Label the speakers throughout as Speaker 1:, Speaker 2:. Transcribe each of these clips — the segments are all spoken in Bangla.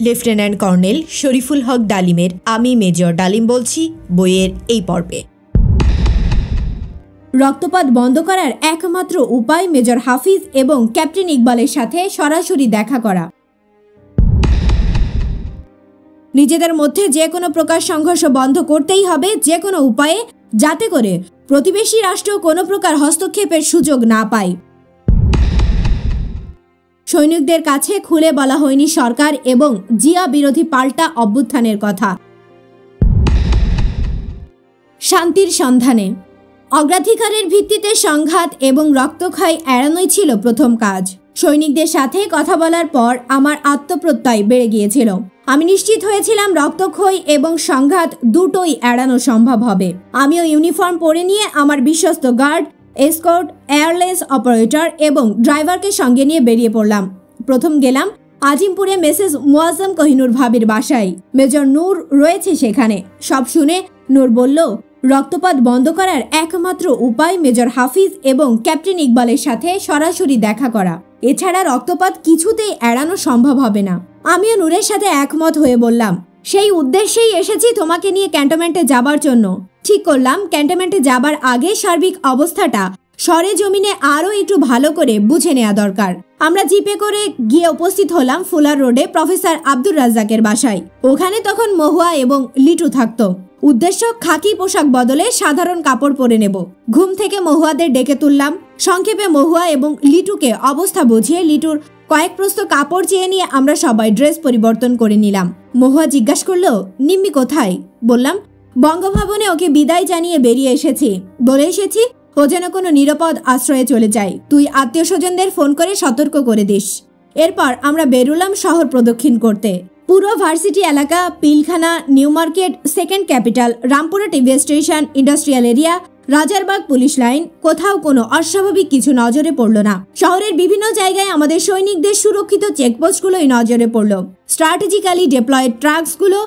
Speaker 1: লেফটেন্যান্ট কর্নেল শরীফুল হক ডালিমের আমি মেজর ডালিম বলছি বইয়ের এই পর্বে। রক্তপাত বন্ধ করার একমাত্র উপায় মেজর হাফিজ এবং ক্যাপ্টেন ইকবালের সাথে সরাসরি দেখা করা। নিজেদের মধ্যে যে কোনো প্রকার সংঘর্ষ বন্ধ করতেই হবে যে কোনো উপায়ে, যাতে করে প্রতিবেশী রাষ্ট্র কোনো প্রকার হস্তক্ষেপের সুযোগ না পায়। সৈনিকদের কাছে খুলে বলা হয়নি সরকার এবং জিয়া বিরোধী পাল্টা অভ্যুত্থানের কথা। শান্তির সন্ধানে অগ্রাধিকারের ভিত্তিতে সংঘাত এবং রক্তক্ষয় এড়ানোই ছিল প্রথম কাজ। সৈনিকদের সাথে কথা বলার পর আমার আত্মপ্রত্যয় বেড়ে গিয়েছিল। আমি নিশ্চিত হয়েছিলাম রক্তক্ষয় এবং সংঘাত দুটোই এড়ানো সম্ভব হবে। আমিও ইউনিফর্ম পরে নিয়ে আমার বিশ্বস্ত গার্ড, এসকর্ট, এয়ারলেস অপারেটর এবং ড্রাইভারকে সঙ্গে নিয়ে বেরিয়ে পড়লাম। প্রথম গেলাম আজিমপুরে মেসেজ মুয়াজ্জম কোহিনুর ভাবির বাসায়। মেজর নূর রয়েছে সেখানে। সব শুনে নূর বলল, রক্তপাত বন্ধ করার একমাত্র উপায় মেজর হাফিজ এবং ক্যাপ্টেন ইকবালের সাথে সরাসরি দেখা করা। এছাড়া রক্তপাত কিছুতেই এড়ানো সম্ভব হবে না। আমিও নূরের সাথে একমত হয়ে বললাম, সেই উদ্দেশ্যেই এসেছি তোমাকে নিয়ে ক্যান্টনমেন্টে যাবার জন্য। ঠিক করলাম ক্যান্টনমেন্টে যাবার আগে সার্বিক অবস্থাটা সরে জমিনে আরও একটু ভালো করে বুঝে নেওয়া দরকার। আমরা জিপে করে গিয়ে উপস্থিত হলাম ফুলার রোডে প্রফেসর আব্দুর রাজ্জাকের বাসায়। ওখানে তখন মহুয়া এবং লিটু থাকতো। উদ্দেশ্য খাকি পোশাক বদলে সাধারণ কাপড় পরে নেব। ঘুম থেকে মহুয়াদের ডেকে তুললাম। সংক্ষেপে মহুয়া এবং লিটুকে অবস্থা বুঝিয়ে লিটুর কয়েক প্রস্ত কাপড় চেয়ে নিয়ে আমরা সবাই ড্রেস পরিবর্তন করে নিলাম। মহুয়া জিজ্ঞাসা করলো, নিম্মি কোথায়? বললাম, বঙ্গভবনে ওকে বিদায় জানিয়ে বেরিয়ে এসেছি। বলে এসেছি ও যেন কোনো নিরাপদ আশ্রয়ে চলে যায়। তুই আত্মীয় স্বজনদের ফোন করে সতর্ক করে দিস। এরপর আমরা বেরোলাম শহর প্রদক্ষিণ করতে। পুরো ভার্সিটি এলাকা, Pilkhana, new market, second capital, Rampura TV station, industrial area, Rajarbag police line, কোথাও কোনো অস্বাভাবিক কিছু নজরে পড়ল না। শহরের বিভিন্ন জায়গায় আমাদের সৈনিকদের সুরক্ষিত চেকপোস্টগুলোই নজরে পড়ল। স্ট্র্যাটেজিক্যালি ডিপ্লয়েড ট্রাকসগুলো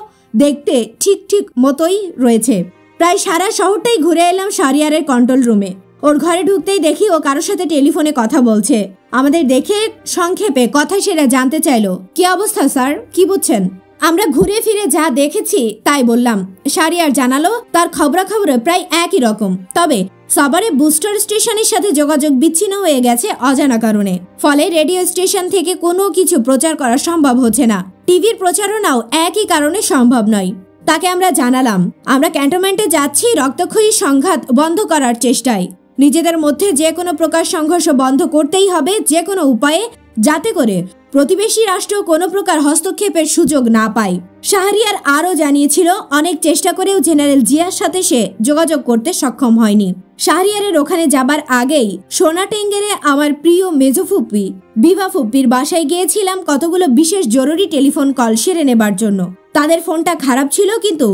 Speaker 1: দেখতে ঠিক মতোই রয়েছে। প্রায় সারা শহরটাই ঘুরে এলাম শাহরিয়ারের কন্ট্রোল রুমে। ওর ঘরে ঢুকতেই দেখি ও কারোর সাথে টেলিফোনে কথা বলছে। আমাদের দেখে সংক্ষেপে কথা সেরা জানতে চাইলো, কি অবস্থা স্যার, কি বুঝছেন? আমরা ঘুরে ফিরে যা দেখেছি তাই বললাম। শাহরিয়ার জানালো তার খবরাখবরে প্রায় একই রকম, তবে সাভারে বুস্টার স্টেশনের সাথে যোগাযোগ বিচ্ছিন্ন হয়ে গেছে অজানা কারণে। ফলে রেডিও স্টেশন থেকে কোনো কিছু প্রচার করা সম্ভব হচ্ছে না। টিভির প্রচারণাও একই কারণে সম্ভব নয়। তাকে আমরা জানালাম আমরা ক্যান্টনমেন্টে যাচ্ছি রক্তক্ষয়ী সংঘাত বন্ধ করার চেষ্টায়। নিজেদের মধ্যে যে কোনো প্রকার সংঘর্ষ বন্ধ করতেই হবে যে কোনো উপায়ে, যাতে করে প্রতিবেশী রাষ্ট্র কোনো প্রকার হস্তক্ষেপের সুযোগ না পায়। শাহরিয়ার আরও জানিয়েছিল অনেক চেষ্টা করেও জেনারেল জিয়ার সাথে সে যোগাযোগ করতে সক্ষম হয়নি। শাহরিয়ারের ওখানে যাবার আগেই সোনাটেঙ্গেরে আমার প্রিয় মেজো ফুপ্পি বিভা ফুপ্পির বাসায় গিয়েছিলাম কতগুলো বিশেষ জরুরি টেলিফোন কল সেরে নেবার জন্য। তাদের ফোনটা খারাপ ছিল, কিন্তু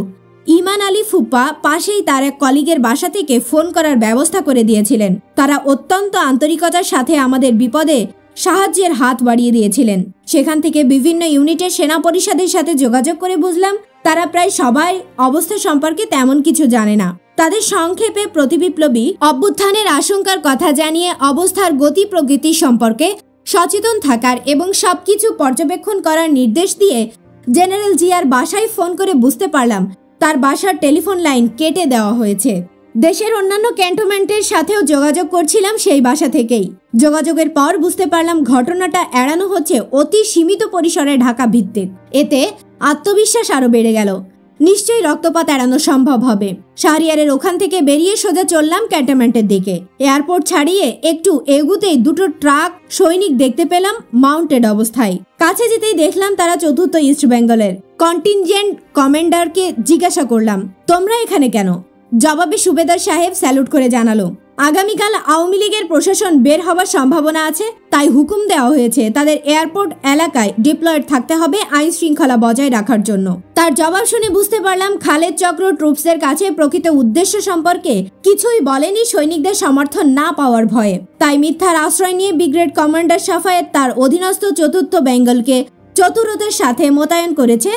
Speaker 1: ইমান আলী ফুপ্পা পাশেই তার এক কলিগের বাসা থেকে ফোন করার ব্যবস্থা করে দিয়েছিলেন। তারা অত্যন্ত আন্তরিকতার সাথে আমাদের বিপদে সাহায্যের হাত বাড়িয়ে দিয়েছিলেন। সেখান থেকে বিভিন্ন ইউনিটের সেনা পরিষদের সাথে যোগাযোগ করে বুঝলাম তারা প্রায় সবাই অবস্থা সম্পর্কে তেমন কিছু জানে না। তাদের সংক্ষেপে প্রতিবিপ্লবী অভ্যুত্থানের আশঙ্কার কথা জানিয়ে অবস্থার গতি প্রকৃতি সম্পর্কে সচেতন থাকার এবং সবকিছু পর্যবেক্ষণ করার নির্দেশ দিয়ে জেনারেল জিয়ার বাসায় ফোন করে বুঝতে পারলাম তার বাসার টেলিফোন লাইন কেটে দেওয়া হয়েছে। দেশের অন্যান্য ক্যান্টনমেন্টের সাথেও যোগাযোগ করছিলাম সেই বাসা থেকেই। যোগাযোগের পর বুঝতে পারলাম ঘটনাটা এড়ানো হচ্ছে অতি সীমিত পরিসরে ঢাকা ভিত্তিক। এতে আত্মবিশ্বাস আরও বেড়ে গেল। নিশ্চয়ই রক্তপাত এড়ানো সম্ভব হবে। শাহরিয়ারের ওখান থেকে বেরিয়ে সোজা চললাম ক্যান্টনমেন্টের দিকে। এয়ারপোর্ট ছাড়িয়ে একটু এগুতেই দুটো ট্রাক সৈনিক দেখতে পেলাম মাউন্টেড অবস্থায়। কাছে যেতেই দেখলাম তারা ৪র্থ ইস্ট বেঙ্গলের। কন্টিনজেন্ট কমান্ডারকে জিজ্ঞাসা করলাম, তোমরা এখানে কেন? জবাবে সুবেদার সাহেব স্যালুট করে জানালো, আগামীকাল আওয়ামী লীগের প্রশাসন বের হওয়ার সম্ভাবনা আছে, তাই হুকুম দেওয়া হয়েছে তাদের এয়ারপোর্ট এলাকায় ডিপ্লয়েড থাকতে হবে আইন শৃঙ্খলা বজায় রাখার জন্য। তার জবাব শুনে বুঝতে পারলাম খালেদ চক্র ট্রুপসের কাছে প্রকৃত উদ্দেশ্য সম্পর্কে কিছুই বলেনি সৈনিকদের সমর্থন না পাওয়ার ভয়ে। তাই মিথ্যার আশ্রয় নিয়ে ব্রিগেড কমান্ডার সাফায়েত তার অধীনস্থ ৪র্থ বেঙ্গলকে চতুরতার সাথে মোতায়েন করেছে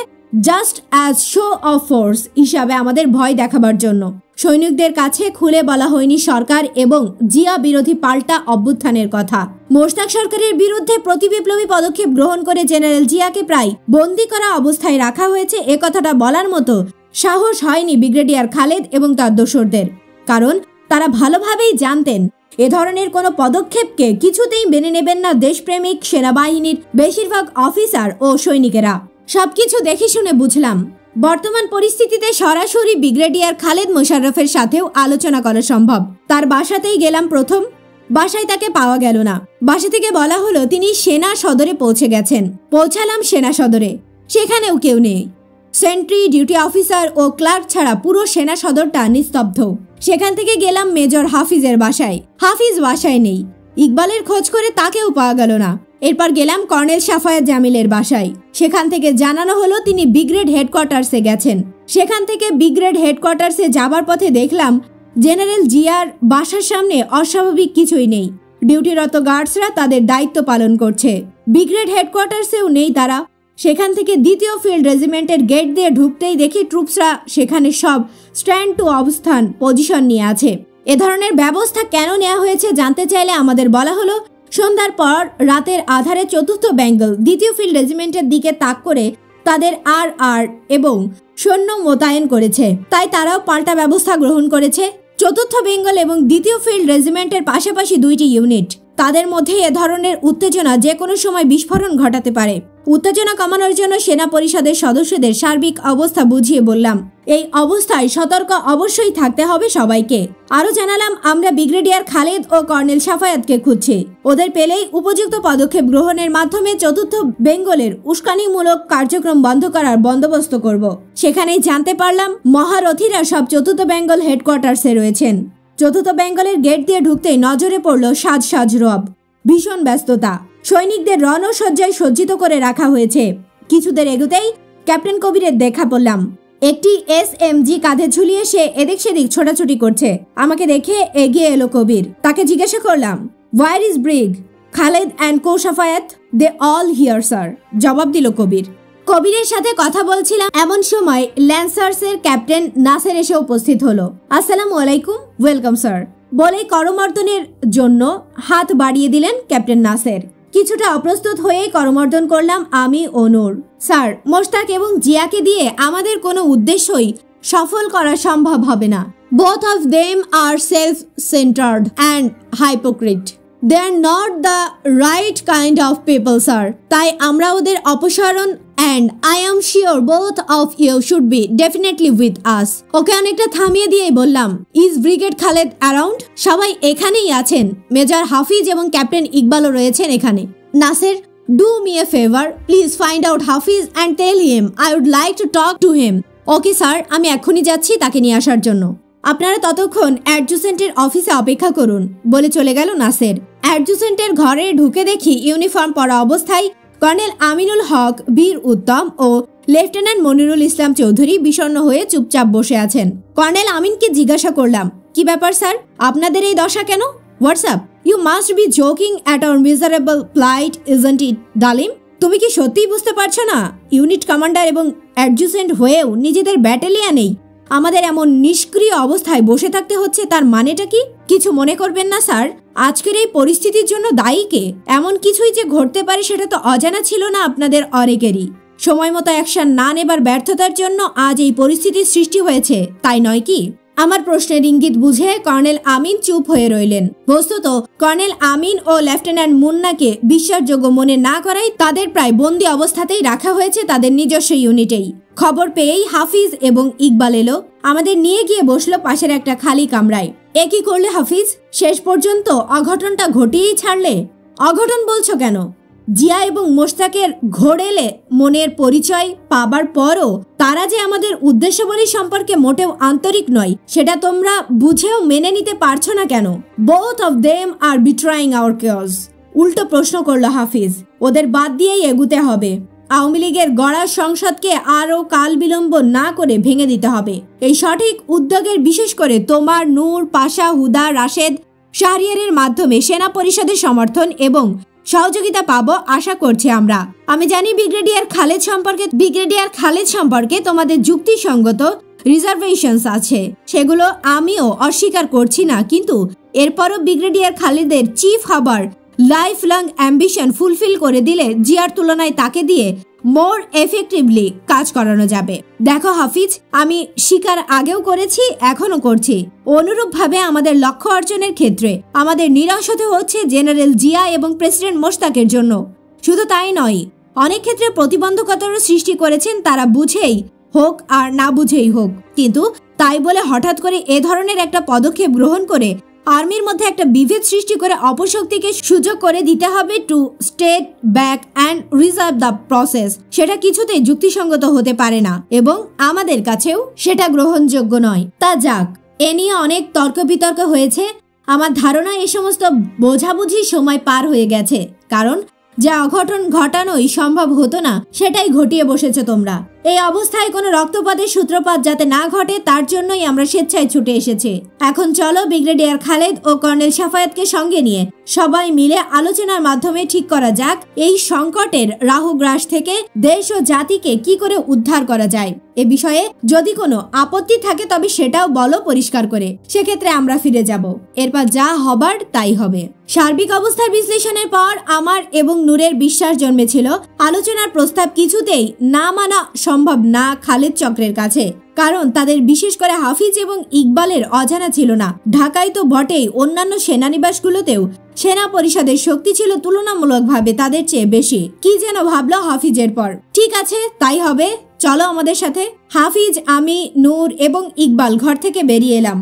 Speaker 1: just as show off force হিসাবে আমাদের ভয় দেখাবার জন্য। সৈনিকদের কাছে খুলে বলা হয়নি সরকার এবং জিয়া বিরোধী পাল্টা অভ্যুত্থানের কথা। মোশতাক সরকারের বিরুদ্ধে প্রতিবিপ্লবী পদক্ষেপ গ্রহণ করে জেনারেল জিয়াকে প্রায় বন্দী করা অবস্থায় রাখা হয়েছে, এ কথাটা বলার মতো সাহস হয়নি ব্রিগেডিয়ার খালেদ এবং তার দোসরদের। কারণ তারা ভালোভাবেই জানতেন এ ধরনের কোনো পদক্ষেপকে কিছুতেই মেনে নেবেন না দেশপ্রেমিক সেনাবাহিনীর বেশিরভাগ অফিসার ও সৈনিকেরা। সবকিছু দেখে শুনে বুঝলাম বর্তমান পরিস্থিতিতে সরাসরি ব্রিগেডিয়ার খালেদ মোশাররফের সাথেও আলোচনা করা সম্ভব। তার বাসাতেই গেলাম প্রথম। বাসায় তাকে পাওয়া গেল না। বাসা থেকে বলা হলো তিনি সেনা সদরে পৌঁছে গেছেন। পৌঁছালাম সেনা সদরে, সেখানেও কেউ নেই। সেন্ট্রি, ডিউটি অফিসার ও ক্লার্ক ছাড়া পুরো সেনা সদরটা নিস্তব্ধ। সেখান থেকে গেলাম মেজর হাফিজের বাসায়। হাফিজ বাসায় নেই। ইকবালের খোঁজ করে তাকেও পাওয়া গেল না। এরপর গেলাম কর্নেল সাফায়াত জামিলের বাসায়। সেখান থেকে জানানো হলো তিনি ব্রিগেড হেডকোয়ার্টার্সে গেছেন। সেখান থেকে ব্রিগেড হেডকোয়ার্টার্সে যাবার পথে দেখলাম জেনারেল জিয়ার বাসার সামনে অস্বাভাবিক কিছুই নেই। ডিউটিরত গার্ডসরা তাদের দায়িত্ব পালন করছে। ব্রিগেড হেডকোয়ার্টার্সেও নেই তারা। সেখান থেকে 2য় ফিল্ড রেজিমেন্টের গেট দিয়ে ঢুকতেই দেখি ট্রুপসরা সেখানে সব স্ট্যান্ড টু অবস্থান পজিশন নিয়ে আছে। এ ধরনের ব্যবস্থা কেন নেওয়া হয়েছে জানতে চাইলে আমাদের বলা হলো সন্ধ্যার পর রাতের আধারে 4র্থ বেঙ্গল 2য় ফিল্ড রেজিমেন্টের দিকে তাক করে তাদের আর এবং সৈন্য মোতায়েন করেছে, তাই তারাও পাল্টা ব্যবস্থা গ্রহণ করেছে। 4র্থ বেঙ্গল এবং 2য় ফিল্ড রেজিমেন্টের পাশাপাশি 2টি ইউনিট, তাদের মধ্যে এ ধরনের উত্তেজনা যে কোনো সময় বিস্ফোরণ ঘটাতে পারে। উত্তেজনা কমানোর জন্য সেনা পরিষদের সদস্যদের সার্বিক অবস্থা বুঝিয়ে বললাম এই অবস্থায় সতর্ক অবশ্যই থাকতে হবে সবাইকে। আরো জানালাম আমরা ব্রিগেডিয়ার খালেদ ও কর্নেল সাফায়াতকে খুঁজছি। ওদের পেলেই উপযুক্ত পদক্ষেপ গ্রহণের মাধ্যমে 4র্থ বেঙ্গলের উস্কানিমূলক কার্যক্রম বন্ধ করার বন্দোবস্ত করব। সেখানেই জানতে পারলাম মহারথীরা সব 4র্থ বেঙ্গল হেডকোয়ার্টার্সে রয়েছেন। 4র্থ বেঙ্গলের গেট দিয়ে ঢুকতেই নজরে পড়ল সাজ রব। ভীষণ ব্যস্ততা। সৈনিকদের রণসজ্জায় সজ্জিত করে রাখা হয়েছে। কিছুদের এগুতেই ক্যাপ্টেন কবিরের দেখা পড়লাম। একটি SMG কাঁধে ঝুলিয়ে সে এদিক সেদিক ছোটাছুটি করছে। আমাকে দেখে এগিয়ে এলো কবির। তাকে জিজ্ঞাসা করলাম, where is brig Khaled and co Shafayat? They all here sir, জবাব দিল কবির। কবিরের সাথে কথা বলছিলাম এমন সময় ল্যান্সার্সের ক্যাপ্টেন নাসের এসে উপস্থিত হলো। আসসালামু আলাইকুম, ওয়েলকাম স্যার বলেই করমর্দনের জন্য হাত বাড়িয়ে দিলেন ক্যাপ্টেন নাসের। কিছুটা অপ্রস্তুত হয়েই করমর্দন করলাম আমি ও নূর। স্যার, মোশতাক এবং জিয়াকে দিয়ে আমাদের কোনো উদ্দেশ্যই সফল করা সম্ভব হবে না। Both of them are self centred and hypocrite. They are not the right kind of people sir. তাই আমরা ওদের অপসারণ and I am sure both of you should be definitely with us. ওকে অনেকটা থামিয়ে দিয়েই বললাম, ইজ ব্রিগেড খালেদ অ্যারাউন্ড? সবাই এখানেই আছেন। মেজর হাফিজ এবং ক্যাপ্টেন ইকবালও রয়েছেন এখানে। Naser, do me a favour, please find out Hafiz and tell him I would like to talk to him. Okay sir, আমি এক্ষুনি যাচ্ছি তাকে নিয়ে আসার জন্য। আপনারা ততক্ষণ অ্যাডজুসেন্টের অফিসে অপেক্ষা করুন বলে চলে গেল নাসের। অ্যাডজুসেন্টের ঘরে ঢুকে দেখি ইউনিফর্ম পরা অবস্থায় কর্নেল আমিনুল হক, বীর উত্তম ও লেফটেন্যান্ট মনিরুল ইসলাম চৌধুরী বিষণ্ণ হয়ে চুপচাপ বসে আছেন। কর্নেল আমিনকে জিজ্ঞাসা করলাম, কি ব্যাপার স্যার, আপনাদের এই দশা কেন? WhatsApp? You must be joking at our miserable plight, isn't it Dalim? তুমি কি সত্যিই বুঝতে পারছো না ইউনিট কমান্ডার এবং অ্যাডজুসেন্ট হয়েও নিজেদের ব্যাটালিয়ানেই আমাদের এমন নিষ্ক্রিয় অবস্থায় বসে থাকতে হচ্ছে, তার মানেটা কি? কিছু মনে করবেন না স্যার, আজকের এই পরিস্থিতির জন্য দায়ী কে? এমন কিছুই যে ঘটতে পারে সেটা তো অজানা ছিল না আপনাদের অনেকেরই। সময় মতো অ্যাকশন না নেবার ব্যর্থতার জন্য আজ এই পরিস্থিতির সৃষ্টি হয়েছে, তাই নয় কি? আমার প্রশ্নের ইঙ্গিত বুঝে কর্নেল আমিন চুপ হয়ে রইলেন। বস্তুত কর্নেল আমিন ও লেফটেন্যান্ট মুন্নাকে বিশ্বাসযোগ্য মনে না করাই তাদের প্রায় বন্দি অবস্থাতেই রাখা হয়েছে তাদের নিজস্ব ইউনিটেই। খবর পেয়েই হাফিজ এবং ইকবাল এলো। আমাদের নিয়ে গিয়ে বসলো পাশের একটা খালি কামরায়। এ কি করলে হাফিজ? শেষ পর্যন্ত অঘটনটা ঘটিয়েই ছাড়লে। অঘটন বলছো কেন? জিয়া এবং মোশতাকের ঘোরেলে মনের পরিচয় পাবার পরও তারা যে আমাদের উদ্দেশ্যাবলী সম্পর্কে মোটেও আন্তরিক নয়, সেটা তোমরা বুঝেও মেনে নিতে পারছো না কেন? Both of them are betraying our cause. উল্টো প্রশ্ন করলো হাফিজ। ওদের বাদ দিয়েই এগুতে হবে। আওয়ামী লীগের গড়া সংসদকে আরও কাল বিলম্ব না করে ভেঙে দিতে হবে। এই সঠিক উদ্যোগের বিশেষ করে তোমার, নূর, পাশা, হুদা, রাশেদ, শাহরিয়ারের মাধ্যমে সেনা পরিষদের সমর্থন এবং সহযোগিতা পাবো আশা করছি আমরা। আমি জানি ব্রিগেডিয়ার খালেদ সম্পর্কে তোমাদের যুক্তিসঙ্গত রিজার্ভেশনস আছে, সেগুলো আমিও অস্বীকার করছি না, কিন্তু এরপরও ব্রিগেডিয়ার খালেদের চিফ হবার লাইফ লং অ্যাম্বিশন ফুলফিল করে দিলে জিয়ার তুলনায় তাকে দিয়ে মোর এফেক্টিভলি কাজ করানো যাবে। দেখো হাফিজ, আমি স্বীকার আগেও করেছি, এখনো করছি। অনুরূপভাবে আমাদের লক্ষ্য অর্জনের ক্ষেত্রে আমাদের নিরাশ হতে হচ্ছে জেনারেল জিয়া এবং প্রেসিডেন্ট মোশতাকের জন্য। শুধু তাই নয়, অনেক ক্ষেত্রে প্রতিবন্ধকতারও সৃষ্টি করেছেন তারা, বুঝেই হোক আর না বুঝেই হোক। কিন্তু তাই বলে হঠাৎ করে এ ধরনের একটা পদক্ষেপ গ্রহণ করে আর্মির মধ্যে একটা বিভেদ সৃষ্টি করে অপশক্তিকে সুযোগ করে দিতে হবে two state back and reserve the process, সেটা কিছুতেই যুক্তিসঙ্গত হতে পারে না এবং আমাদের কাছেও সেটা গ্রহণযোগ্য নয়। তা যাক, এ নিয়ে অনেক তর্ক বিতর্ক হয়েছে। আমার ধারণা এ সমস্ত বোঝাবুঝির সময় পার হয়ে গেছে, কারণ যা অঘটন ঘটানোই সম্ভব হতো না সেটাই ঘটিয়ে বসেছ তোমরা। এই অবস্থায় কোনো রক্তপাতের সূত্রপাত যাতে না ঘটে তার জন্যই আমরা স্বেচ্ছায় ছুটে এসেছি। এখন চলো ব্রিগেডিয়ার খালেদ ও কর্নেল সাফায়াতকে সঙ্গে নিয়ে সবাই মিলে আলোচনার মাধ্যমে ঠিক করা যাক এই সংকটের রাহুগ্রাস থেকে দেশ ও জাতিকে কি করে উদ্ধার করা যায়। এ বিষয়ে যদি কোনো আপত্তি থাকে তবে সেটাও বলো পরিষ্কার করে, সেক্ষেত্রে আমরা ফিরে যাব। এরপর যা হবার তাই হবে। সার্বিক অবস্থার বিশ্লেষণের পর আমার এবং নূরের বিশ্বাস জন্মেছিল আলোচনার প্রস্তাব কিছুতেই না মানা সম্ভব না খালেদ চক্রের কাছে, কারণ তাদের বিশেষ করে হাফিজ এবং ইকবালের অজানা ছিল না। ঢাকায় তো বটেই, অন্যান্য সেনানিবাসগুলোতেও সেনা পরিষদের শক্তি ছিল তুলনামূলকভাবে তাদের চেয়ে বেশি। কি যেন ভাবলো হাফিজের পর। ঠিক আছে, তাই হবে, চলো আমাদের সাথে। হাফিজ, আমি, নূর এবং ইকবাল ঘর থেকে বেরিয়ে এলাম।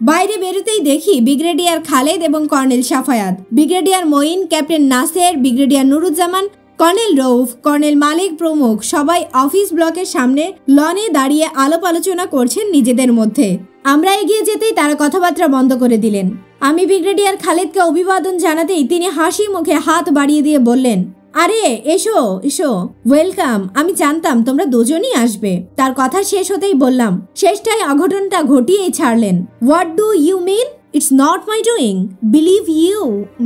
Speaker 1: বাইরে বেরোতেই দেখি ব্রিগেডিয়ার খালেদ এবং colonel Safayat, brigadier Moin, captain Naser, brigadier Nuruzzaman, colonel Rauf, colonel Malik প্রমুখ সবাই অফিস ব্লকের সামনে লনে দাঁড়িয়ে আলাপ আলোচনা করছেন নিজেদের মধ্যে। আমরা এগিয়ে যেতেই তারা কথাবার্তা বন্ধ করে দিলেন। আমি ব্রিগেডিয়ার খালেদকে অভিবাদন জানাতেই তিনি হাসি মুখে হাত বাড়িয়ে দিয়ে বললেন, আরে এসো এসো, ওয়েলকাম, আমি জানতাম তোমরা দুজনই আসবে। তার কথা শেষ হতেই বললাম, শেষটায় অঘটনটা ঘটিয়েই ছাড়লেন। What do you mean? It's not my doing, believe you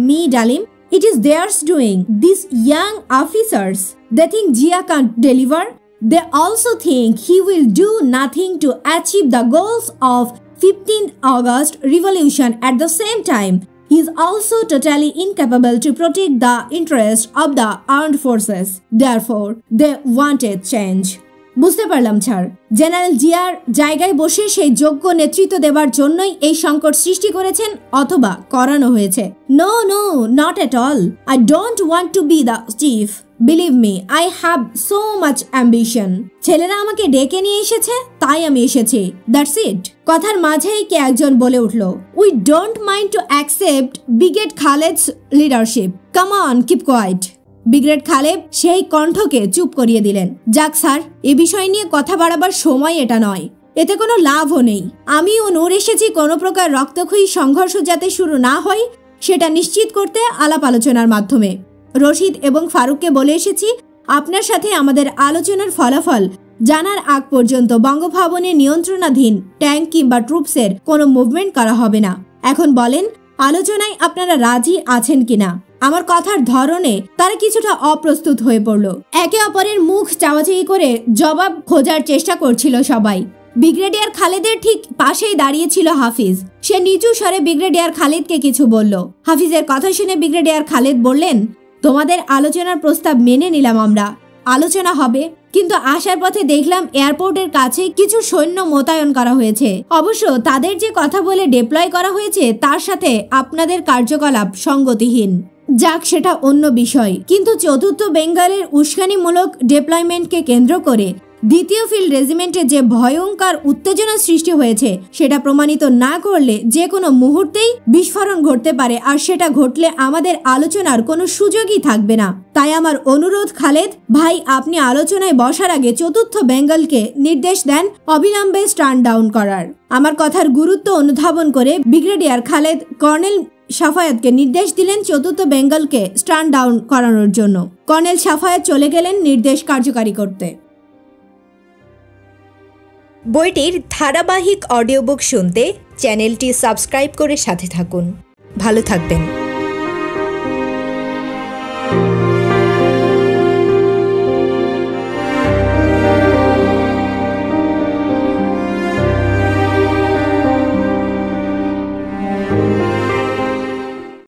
Speaker 1: me darling, it is theirs doing. These young officers, they think Jia can't deliver. They also think he will do nothing to achieve the goals of 15th August revolution. At the same time, he is also totally incapable to protect the interests of the armed forces. Therefore, they wanted change. বুঝতে পারলাম স্যার, জেনারেল জিয়ার জায়গায় বসে সেই যোগ্য নেতৃত্ব দেবার জন্যই এই সংকট সৃষ্টি করেছেন অথবা করানো হয়েছে। No no, not at all. I don't want to be the chief. Believe me, I have so much ambition. ছেলেরা আমাকে ডেকে নিয়ে এসেছে, তাই আমি এসেছি, দ্যাটস ইট। কথার মাঝেই কে একজন বলে উঠল, we don't mind to accept brigade Khaled's leadership. Come on, keep quiet. Brigade Khaled সেই কণ্ঠকে চুপ করিয়ে দিলেন। যাক স্যার, এ বিষয় নিয়ে কথা বাড়াবার সময় এটা নয়, এতে কোনো লাভও নেই। আমি ও নূর এসেছি কোনো প্রকার রক্তক্ষয়ী সংঘর্ষ যাতে শুরু না হয় সেটা নিশ্চিত করতে আলাপ আলোচনার মাধ্যমে। রশিদ এবং ফারুককে বলে এসেছি, আপনার সাথে আমাদের আলোচনার ফলাফল জানার আগ পর্যন্ত বঙ্গভবনের নিয়ন্ত্রণাধীন ট্যাঙ্ক কিংবা ট্রুপসের কোনো মুভমেন্ট করা হবে না। এখন বলেন, আলোচনায় আপনারা রাজি আছেন কিনা? আমার কথার ধরনে তারা কিছুটা অপ্রস্তুত হয়ে পড়ল। একে অপরের মুখ চাওয়াচাই করে জবাব খোঁজার চেষ্টা করছিল সবাই। ব্রিগেডিয়ার খালেদের ঠিক পাশেই দাঁড়িয়েছিল হাফিজ। সে নিচু স্বরে ব্রিগেডিয়ার খালেদকে কিছু বলল। হাফিজের কথা শুনে ব্রিগেডিয়ার খালেদ বললেন, তোমাদের আলোচনার প্রস্তাব মেনে নিলাম আমরা, আলোচনা হবে। কিন্তু আসার পথে দেখলাম এয়ারপোর্টের কাছে কিছু সৈন্য মোতায়েন করা হয়েছে। অবশ্য তাদের যে কথা বলে ডিপ্লয় করা হয়েছে তার সাথে আপনাদের কার্যকলাপ সঙ্গতিহীন। যাক, সেটা অন্য বিষয়। কিন্তু চতুর্থ বেঙ্গলের উস্কানিমূলক ডিপ্লয়মেন্টকে কেন্দ্র করে দ্বিতীয় ফিল্ড রেজিমেন্টে যে ভয়ঙ্কর উত্তেজনা সৃষ্টি হয়েছে সেটা প্রমাণিত না করলে যে কোনো মুহূর্তেই বিস্ফোরণ ঘটতে পারে, আর সেটা ঘটলে আমাদের আলোচনার কোনো সুযোগই থাকবে না। তাই আমার অনুরোধ খালেদ ভাই, আপনি আলোচনায় বসার আগে চতুর্থ বেঙ্গলকে নির্দেশ দেন অবিলম্বে স্ট্যান্ড ডাউন করার। আমার কথার গুরুত্ব অনুধাবন করে ব্রিগেডিয়ার খালেদ কর্নেল সাফায়াতকে নির্দেশ দিলেন চতুর্থ বেঙ্গলকে স্ট্যান্ড ডাউন করানোর জন্য। কর্নেল সাফায়াত চলে গেলেন নির্দেশ কার্যকারী করতে।
Speaker 2: বইটির ধারাবাহিক অডিও বুক শুনতে চ্যানেলটি সাবস্ক্রাইব করে সাথে থাকুন। ভালো থাকবেন।